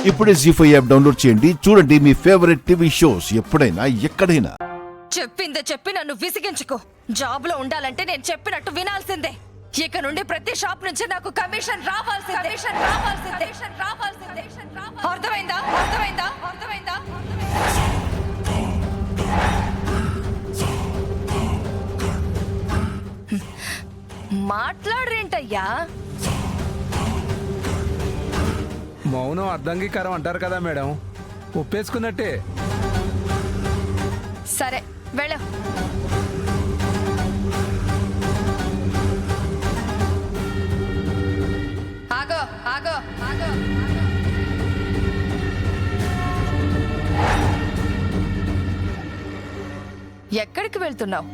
ఇప్పుడే జీ5 app download చేయండి. చూడండి మీ ఫేవరెట్ టీవీ షోస్ ఎప్పుడైనా ఎక్కడైనా. చెప్పిందే చెప్పి నన్ను విసిగించుకో. జాబ్ లో ఉండాలంటే నేను చెప్పినట్టు వినాల్సిందే. ఇక నుండి ప్రతి షాప్ నుంచి నాకు కమిషన్ రావాల్సిందే. అర్థమైందా? అర్థమైందా? అర్థమైందా? మాట్లాడరేంటయ్యా? మౌనం అర్ధంగీకారం అంటారు కదా మేడం, ఒప్పేసుకున్నట్టే. సరే వెళ్ళు. ఆగో ఆగో ఆగో. ఎక్కడికి వెళ్తున్నావు?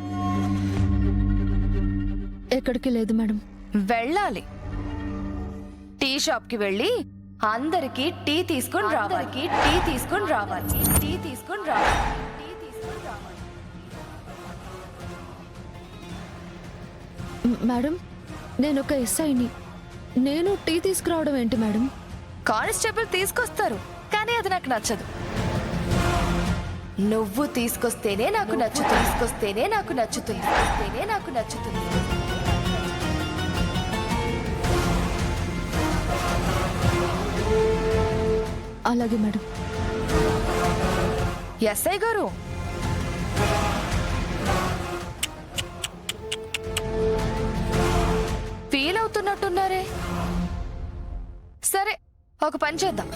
ఎక్కడికి లేదు మేడం. వెళ్ళాలి. టీ షాప్ కి వెళ్ళి అందరికి టీ తీసుకొని రావాలి. టీ తీసుకొని రావాలి. టీ తీసుకొని రావాలి. మేడం, నేను ఒక ఎస్ఐని. నేను టీ తీసుకురావడం ఏంటి మేడం? కానిస్టేబుల్ తీసుకొస్తారు, కానీ అది నాకు నచ్చదు. నువ్వు తీసుకొస్తేనే నాకు నచ్చుతుంది. తీసుకొస్తేనే నాకు నచ్చుతుంది. తీసుకొస్తేనే నాకు నచ్చుతుంది. అలాగే మేడం. ఎస్ఐ గారు, ఫీల్ అవుతున్నట్టున్నారే. సరే, ఒక పని చేద్దాం.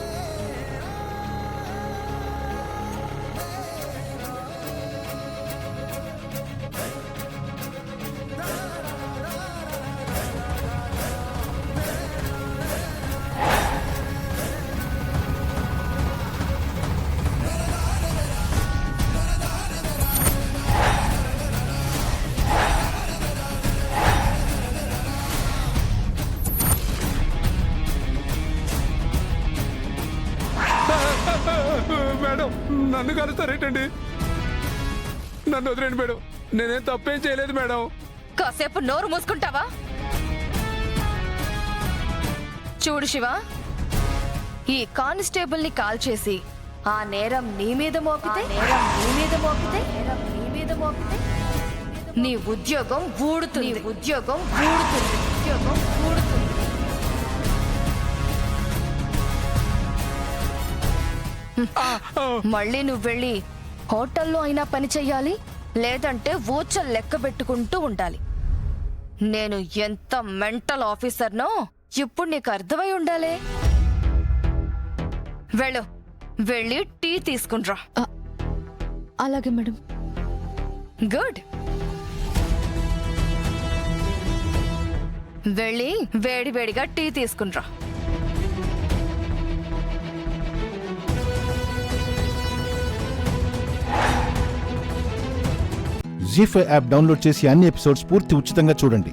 మేడం, నన్ను కలుస్తారేంటండి? నన్ను వదిలేండి మేడం, నేనేం తప్పేం చేయలేదు మేడం. కాసేపు నోరు మూసుకుంటావా? చూడు శివ, ఈ కానిస్టేబుల్ ని కాల్ చేసి ఆ నేరం నీ మీద మోపితే నీ ఉద్యోగం ఊడుతుంది. ఉద్యోగం ఊడుతుంది. ఉద్యోగం ఊడుతుంది. మళ్ళీ నువ్వు వెళ్ళి హోటల్లో అయినా పని చెయ్యాలి, లేదంటే ఊచలు లెక్క పెట్టుకుంటూ ఉండాలి. నేను ఎంత మెంటల్ ఆఫీసర్నో ఇప్పుడు నీకు అర్థమై ఉండాలి. వెళ్ళు, వెళ్ళి టీ తీసుకునిరా. అలాగే మేడం. గుడ్. వెళ్ళి వేడివేడిగా టీ తీసుకునిరా. జీ5 యాప్ డౌన్లోడ్ చేసి అన్ని ఎపిసోడ్స్ పూర్తి ఉచితంగా చూడండి.